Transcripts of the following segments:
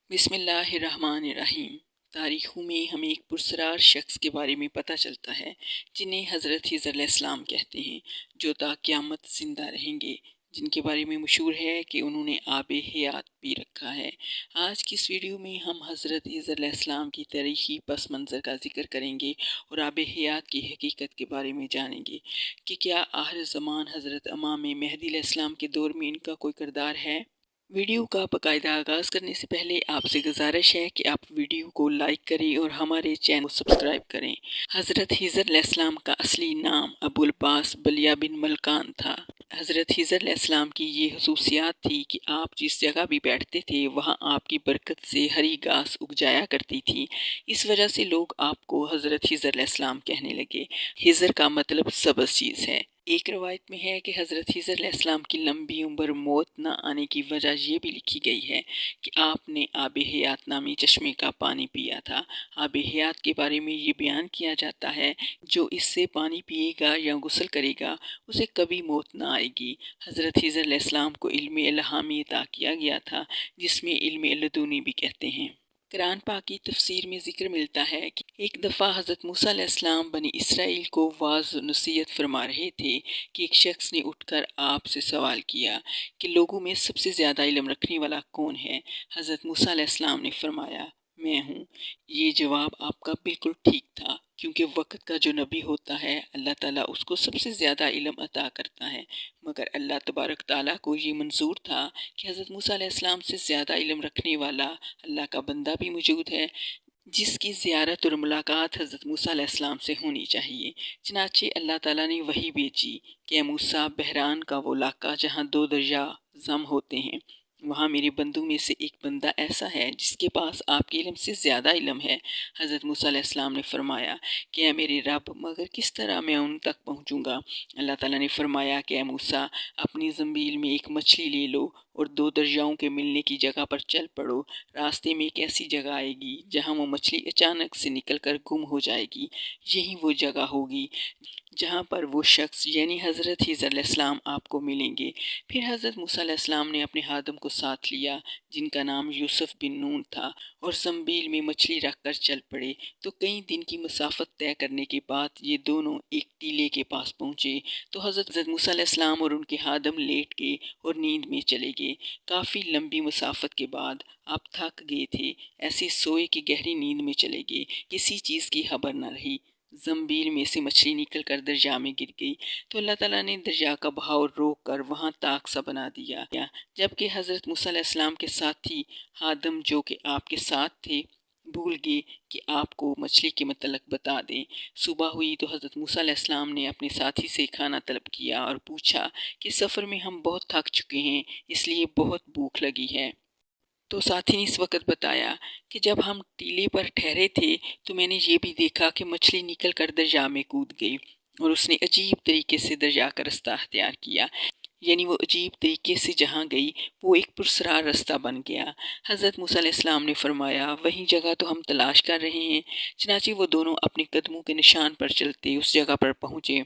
بسم اللہ الرحمن الرحیم۔ تاریخوں میں ہمیں ایک پرسرار شخص کے بارے میں پتہ چلتا ہے جنہیں حضرت خضر علیہ السلام کہتے ہیں، جو تا قیامت زندہ رہیں گے، جن کے بارے میں مشہور ہے کہ انہوں نے آب حیات پی رکھا ہے۔ آج کی اس ویڈیو میں ہم حضرت خضر علیہ السلام کی تاریخی پس منظر کا ذکر کریں گے اور آب حیات کی حقیقت کے بارے میں جانیں گے کہ کیا آخر زمان حضرت امام مہدی علیہ السلام کے دور میں ان کا کوئی کردار ہے۔ ویڈیو کا باقاعدہ آغاز کرنے سے پہلے آپ سے گزارش ہے کہ آپ ویڈیو کو لائک کریں اور ہمارے چینل کو سبسکرائب کریں۔ حضرت خضر علیہ السلام کا اصلی نام ابو العباس بلیہ بن ملکان تھا۔ حضرت خضر علیہ السلام کی یہ خصوصیات تھی کہ آپ جس جگہ بھی بیٹھتے تھے وہاں آپ کی برکت سے ہری گھاس اگ جایا کرتی تھی۔ اس وجہ سے لوگ آپ کو حضرت خضر علیہ السلام کہنے لگے۔ خضر کا مطلب سبز چیز ہے۔ ایک روایت میں ہے کہ حضرت خضر علیہ السلام کی لمبی عمر موت نہ آنے کی وجہ یہ بھی لکھی گئی ہے کہ آپ نے آب حیات نامی چشمے کا پانی پیا تھا۔ آب حیات کے بارے میں یہ بیان کیا جاتا ہے جو اس سے پانی پیے گا یا غسل کرے گا اسے کبھی موت نہ آئے گی۔ حضرت خضر علیہ السلام کو علم الہامی عطا کیا گیا تھا جس میں علم لدنی بھی کہتے ہیں۔ قرآن پاک کی تفسیر میں ذکر ملتا ہے کہ ایک دفعہ حضرت موسیٰ علیہ السلام بنی اسرائیل کو واعظ و نصیحت فرما رہے تھے کہ ایک شخص نے اٹھ کر آپ سے سوال کیا کہ لوگوں میں سب سے زیادہ علم رکھنے والا کون ہے؟ حضرت موسیٰ علیہ السلام نے فرمایا میں ہوں۔ یہ جواب آپ کا بالکل ٹھیک تھا، کیونکہ وقت کا جو نبی ہوتا ہے اللہ تعالیٰ اس کو سب سے زیادہ علم عطا کرتا ہے، مگر اللہ تبارک تعالیٰ کو یہ منظور تھا کہ حضرت موسیٰ علیہ السلام سے زیادہ علم رکھنے والا اللہ کا بندہ بھی موجود ہے جس کی زیارت اور ملاقات حضرت موسیٰ علیہ السلام سے ہونی چاہیے۔ چنانچہ اللہ تعالیٰ نے وحی بھیجی کہ اے موسیٰ، بحران کا وہ علاقہ جہاں دو دریا ضم ہوتے ہیں، وہاں میرے بندوں میں سے ایک بندہ ایسا ہے جس کے پاس آپ کے علم سے زیادہ علم ہے۔ حضرت موسیٰ علیہ السلام نے فرمایا کہ اے میرے رب، مگر کس طرح میں ان تک پہنچوں گا؟ اللہ تعالیٰ نے فرمایا کہ اے موسیٰ، اپنی زنبیل میں ایک مچھلی لے لو اور دو دریاؤں کے ملنے کی جگہ پر چل پڑو۔ راستے میں ایک ایسی جگہ آئے گی جہاں وہ مچھلی اچانک سے نکل کر گم ہو جائے گی۔ یہی وہ جگہ ہوگی جہاں پر وہ شخص یعنی حضرت خضر علیہ السلام آپ کو ملیں گے۔ پھر حضرت موسیٰ علیہ السلام نے اپنے خادم کو ساتھ لیا جن کا نام یوسف بن نون تھا اور زنبیل میں مچھلی رکھ کر چل پڑے۔ تو کئی دن کی مسافت طے کرنے کے بعد یہ دونوں ایک ٹیلے کے پاس پہنچے تو حضرت موسیٰ علیہ السلام اور ان کے خادم لیٹ گئے اور نیند میں چلے گئے۔ کافی لمبی مسافت کے بعد آپ تھک گئے تھے، ایسے سوئے کہ گہری نیند میں چلے گئے، کسی چیز کی خبر نہ رہی۔ زنبیل میں سے مچھلی نکل کر دریا میں گر گئی تو اللہ تعالیٰ نے دریا کا بہاؤ روک کر وہاں طاق سا بنا دیا، جبکہ حضرت موسیٰ علیہ السلام کے ساتھی خادم جو کہ آپ کے ساتھ تھے بھول گئے کہ آپ کو مچھلی کے متعلق بتا دیں۔ صبح ہوئی تو حضرت موسیٰ علیہ السلام نے اپنے ساتھی سے کھانا طلب کیا اور پوچھا کہ سفر میں ہم بہت تھک چکے ہیں، اس لیے بہت بھوک لگی ہے۔ تو ساتھی نے اس وقت بتایا کہ جب ہم ٹیلے پر ٹھہرے تھے تو میں نے یہ بھی دیکھا کہ مچھلی نکل کر دریا میں کود گئی اور اس نے عجیب طریقے سے دریا کا رستہ اختیار کیا، یعنی وہ عجیب طریقے سے جہاں گئی وہ ایک پرسرار رستہ بن گیا۔ حضرت موسیٰ علیہ السلام نے فرمایا وہی جگہ تو ہم تلاش کر رہے ہیں۔ چنانچہ وہ دونوں اپنے قدموں کے نشان پر چلتے اس جگہ پر پہنچے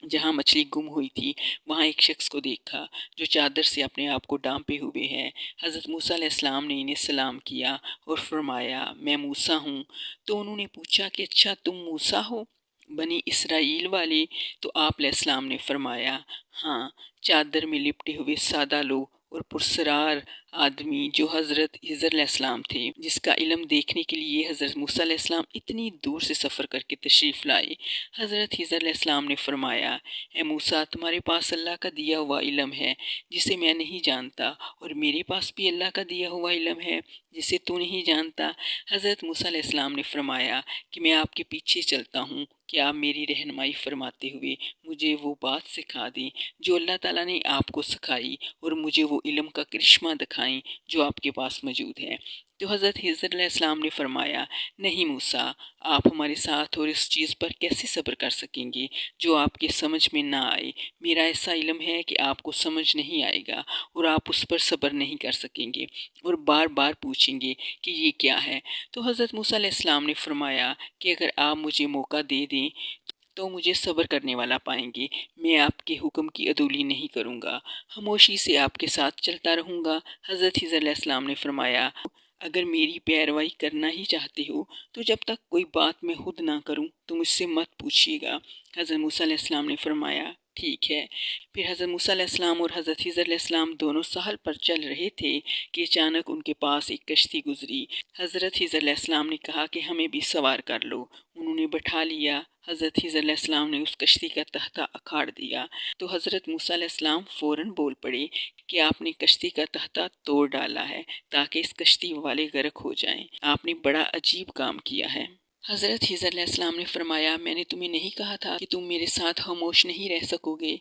جہاں مچھلی گم ہوئی تھی۔ وہاں ایک شخص کو دیکھا جو چادر سے اپنے آپ کو ڈانپے ہوئے ہے۔ حضرت موسیٰ علیہ السلام نے انہیں سلام کیا اور فرمایا میں موسیٰ ہوں۔ تو انہوں نے پوچھا کہ اچھا تم موسیٰ ہو، بنی اسرائیل والے؟ تو آپ علیہ السلام نے فرمایا ہاں، چادر میں لپٹے ہوئے سادہ لوگ اور پرسرار آدمی جو حضرت خضر علیہ السلام تھے، جس کا علم دیکھنے کے لیے حضرت موسیٰ علیہ السلام اتنی دور سے سفر کر کے تشریف لائے۔ حضرت خضر علیہ السلام نے فرمایا اے موسیٰ، تمہارے پاس اللہ کا دیا ہوا علم ہے جسے میں نہیں جانتا، اور میرے پاس بھی اللہ کا دیا ہوا علم ہے جسے تو نہیں جانتا۔ حضرت موسیٰ علیہ السلام نے فرمایا کہ میں آپ کے پیچھے چلتا ہوں کہ آپ میری رہنمائی فرماتے ہوئے مجھے وہ بات سکھا دیں جو اللہ تعالیٰ نے آپ کو سکھائی اور مجھے وہ علم کا کرشمہ دکھائیں جو آپ کے پاس موجود ہے۔ تو حضرت خضر علیہ السلام نے فرمایا نہیں موسیٰ، آپ ہمارے ساتھ اور اس چیز پر کیسے صبر کر سکیں گے جو آپ کے سمجھ میں نہ آئے؟ میرا ایسا علم ہے کہ آپ کو سمجھ نہیں آئے گا اور آپ اس پر صبر نہیں کر سکیں گے اور بار بار پوچھیں گے کہ یہ کیا ہے۔ تو حضرت موسیٰ علیہ السلام نے فرمایا کہ اگر آپ مجھے موقع دے دیں تو مجھے صبر کرنے والا پائیں گے، میں آپ کے حکم کی عدولی نہیں کروں گا، خاموشی سے آپ کے ساتھ چلتا رہوں گا۔ حضرت خضر علیہ السلام نے فرمایا اگر میری پیروی کرنا ہی چاہتے ہو تو جب تک کوئی بات میں خود نہ کروں تو مجھ سے مت پوچھیے گا۔ حضرت موسیٰ علیہ السلام نے فرمایا ٹھیک ہے۔ پھر حضرت موسیٰ علیہ السلام اور حضرت خضر علیہ السلام دونوں ساحل پر چل رہے تھے کہ اچانک ان کے پاس ایک کشتی گزری۔ حضرت خضر علیہ السلام نے کہا کہ ہمیں بھی سوار کر لو۔ انہوں نے بٹھا لیا۔ حضرت خضر علیہ السلام نے اس کشتی کا تختہ اکھاڑ دیا تو حضرت موسیٰ علیہ السلام فوراً بول پڑے کہ آپ نے کشتی کا تختہ توڑ ڈالا ہے تاکہ اس کشتی والے غرق ہو جائیں۔ آپ نے بڑا عجیب کام کیا ہے۔ حضرت خضر علیہ السلام نے فرمایا میں نے تمہیں نہیں کہا تھا کہ تم میرے ساتھ خاموش نہیں رہ سکو گے؟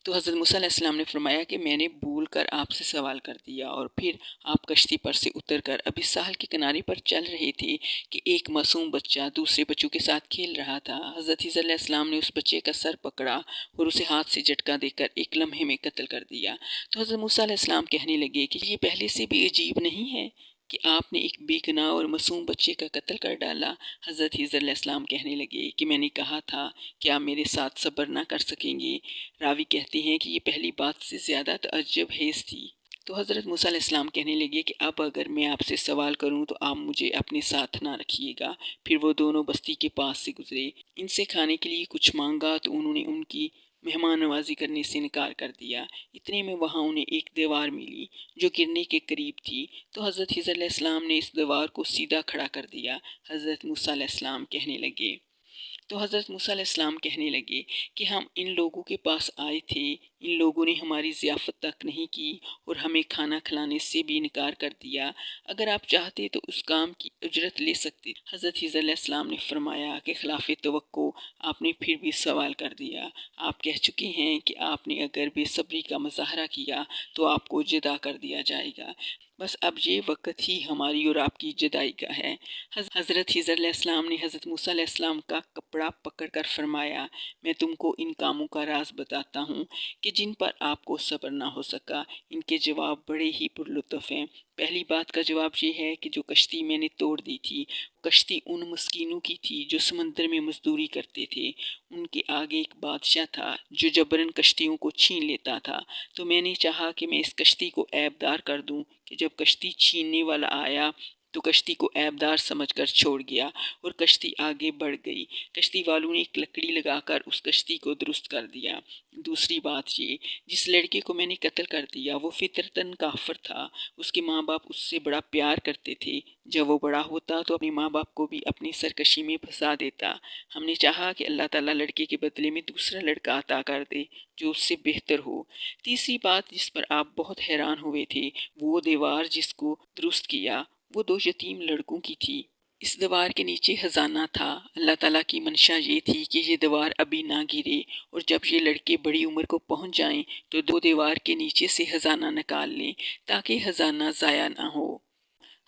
تو حضرت موسیٰ علیہ السلام نے فرمایا کہ میں نے بھول کر آپ سے سوال کر دیا۔ اور پھر آپ کشتی پر سے اتر کر ابھی ساحل کے کنارے پر چل رہے تھے کہ ایک معصوم بچہ دوسرے بچوں کے ساتھ کھیل رہا تھا۔ حضرت خضر علیہ السلام نے اس بچے کا سر پکڑا اور اسے ہاتھ سے جھٹکا دے کر ایک لمحے میں قتل کر دیا۔ تو حضرت موسیٰ علیہ السلام کہنے لگے کہ یہ پہلے سے بھی عجیب نہیں ہے کہ آپ نے ایک بے گناہ اور معصوم بچے کا قتل کر ڈالا؟ حضرت خضر علیہ السلام کہنے لگے کہ میں نے کہا تھا کہ آپ میرے ساتھ صبر نہ کر سکیں گے۔ راوی کہتے ہیں کہ یہ پہلی بات سے زیادہ تعجب خیز تھی۔ تو حضرت موسیٰ علیہ السلام کہنے لگے کہ اب اگر میں آپ سے سوال کروں تو آپ مجھے اپنے ساتھ نہ رکھیے گا۔ پھر وہ دونوں بستی کے پاس سے گزرے۔ ان سے کھانے کے لیے کچھ مانگا تو انہوں نے ان کی مہمان نوازی کرنے سے انکار کر دیا۔ اتنے میں وہاں انہیں ایک دیوار ملی جو گرنے کے قریب تھی۔ تو حضرت خضر علیہ السلام نے اس دیوار کو سیدھا کھڑا کر دیا۔ حضرت موسیٰ علیہ السلام کہنے لگے کہ ہم ان لوگوں کے پاس آئے تھے، ان لوگوں نے ہماری ضیافت تک نہیں کی اور ہمیں کھانا کھلانے سے بھی انکار کر دیا۔ اگر آپ چاہتے تو اس کام کی اجرت لے سکتے۔ حضرت خضر علیہ السلام نے فرمایا کہ خلاف توقع آپ نے پھر بھی سوال کر دیا۔ آپ کہہ چکے ہیں کہ آپ نے اگر بے صبری کا مظاہرہ کیا تو آپ کو جدا کر دیا جائے گا۔ بس اب یہ وقت ہی ہماری اور آپ کی جدائی کا ہے۔ حضرت خضر علیہ السلام نے حضرت موسیٰ علیہ السلام کا کپڑا پکڑ کر فرمایا میں تم کو ان کاموں کا راز بتاتا ہوں کہ جن پر آپ کو صبر نہ ہو سکا۔ ان کے جواب بڑے ہی پرلطف ہیں۔ پہلی بات کا جواب یہ ہے کہ جو کشتی میں نے توڑ دی تھی کشتی ان مسکینوں کی تھی جو سمندر میں مزدوری کرتے تھے۔ ان کے آگے ایک بادشاہ تھا جو جبراً کشتیوں کو چھین لیتا تھا، تو میں نے چاہا کہ میں اس کشتی کو عیب دار کر دوں کہ جب کشتی چھیننے والا آیا تو کشتی کو عیب دار سمجھ کر چھوڑ گیا اور کشتی آگے بڑھ گئی۔ کشتی والوں نے ایک لکڑی لگا کر اس کشتی کو درست کر دیا۔ دوسری بات یہ، جس لڑکے کو میں نے قتل کر دیا وہ فطرتاً کافر تھا۔ اس کے ماں باپ اس سے بڑا پیار کرتے تھے۔ جب وہ بڑا ہوتا تو اپنے ماں باپ کو بھی اپنی سرکشی میں پھنسا دیتا۔ ہم نے چاہا کہ اللہ تعالیٰ لڑکے کے بدلے میں دوسرا لڑکا عطا کر دے جو اس سے بہتر ہو۔ تیسری بات جس پر آپ بہت حیران ہوئے تھے وہ دیوار جس کو درست کیا وہ دو یتیم لڑکوں کی تھی۔ اس دیوار کے نیچے خزانہ تھا۔ اللہ تعالیٰ کی منشا یہ تھی کہ یہ دیوار ابھی نہ گرے اور جب یہ لڑکے بڑی عمر کو پہنچ جائیں تو دو دیوار کے نیچے سے خزانہ نکال لیں تاکہ خزانہ ضائع نہ ہو۔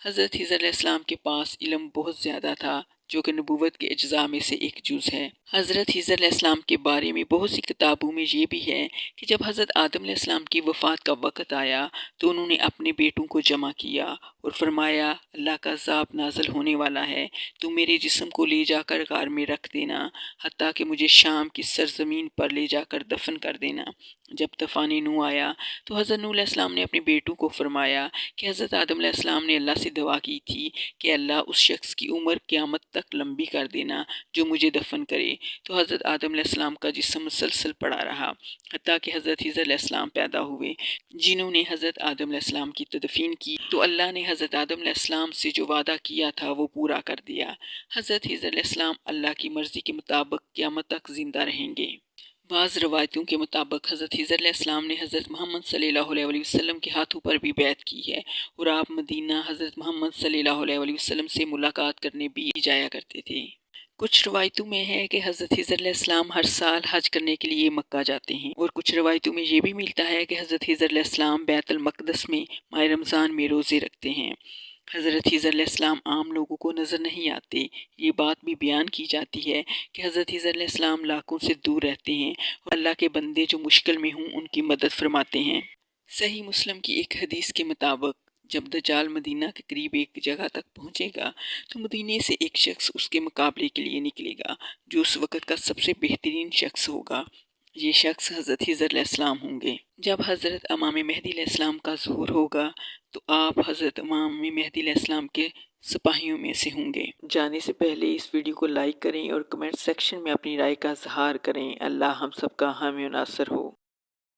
حضرت خضر علیہ السلام کے پاس علم بہت زیادہ تھا جو کہ نبوت کے اجزاء میں سے ایک جز ہے۔ حضرت خضر علیہ السلام کے بارے میں بہت سی کتابوں میں یہ بھی ہے کہ جب حضرت آدم علیہ السلام کی وفات کا وقت آیا تو انہوں نے اپنے بیٹوں کو جمع کیا اور فرمایا اللہ کا عذاب نازل ہونے والا ہے، تم میرے جسم کو لے جا کر غار میں رکھ دینا حتیٰ کہ مجھے شام کی سرزمین پر لے جا کر دفن کر دینا۔ جب طوفان نوح آیا تو حضرت نوح علیہ السلام نے اپنے بیٹوں کو فرمایا کہ حضرت آدم علیہ السلام نے اللہ سے دعا کی تھی کہ اللہ اس شخص کی عمر قیامت تک لمبی کر دینا جو مجھے دفن کرے۔ تو حضرت آدم علیہ السلام کا جسم مسلسل پڑا رہا حتیٰ کہ حضرت خضر علیہ السلام پیدا ہوئے جنہوں نے حضرت آدم علیہ السلام کی تدفین کی۔ تو اللہ نے حضرت آدم علیہ السلام سے جو وعدہ کیا تھا وہ پورا کر دیا۔ حضرت خضر علیہ السلام اللہ کی مرضی کے مطابق قیامت تک زندہ رہیں گے۔ بعض روایتوں کے مطابق حضرت خضر علیہ السلام نے حضرت محمد صلی اللہ علیہ وسلم کے ہاتھوں پر بھی بیعت کی ہے اور آپ مدینہ حضرت محمد صلی اللہ علیہ وسلم سے ملاقات کرنے بھی جایا کرتے تھے۔ کچھ روایتوں میں ہے کہ حضرت خضر علیہ السلام ہر سال حج کرنے کے لیے مکہ جاتے ہیں، اور کچھ روایتوں میں یہ بھی ملتا ہے کہ حضرت خضر علیہ السلام بیت المقدس میں ماہ رمضان میں روزے رکھتے ہیں۔ حضرت خضر علیہ السلام عام لوگوں کو نظر نہیں آتے۔ یہ بات بھی بیان کی جاتی ہے کہ حضرت خضر علیہ السلام لاکھوں سے دور رہتے ہیں اور اللہ کے بندے جو مشکل میں ہوں ان کی مدد فرماتے ہیں۔ صحیح مسلم کی ایک حدیث کے مطابق جب دجال مدینہ کے قریب ایک جگہ تک پہنچے گا تو مدینے سے ایک شخص اس کے مقابلے کے لیے نکلے گا جو اس وقت کا سب سے بہترین شخص ہوگا۔ یہ شخص حضرت خضر علیہ السلام ہوں گے۔ جب حضرت امام مہدی علیہ السلام کا ظہور ہوگا تو آپ حضرت امام مہدی علیہ السلام کے سپاہیوں میں سے ہوں گے۔ جانے سے پہلے اس ویڈیو کو لائک کریں اور کمنٹ سیکشن میں اپنی رائے کا اظہار کریں۔ اللہ ہم سب کا حامی و ناصر ہو۔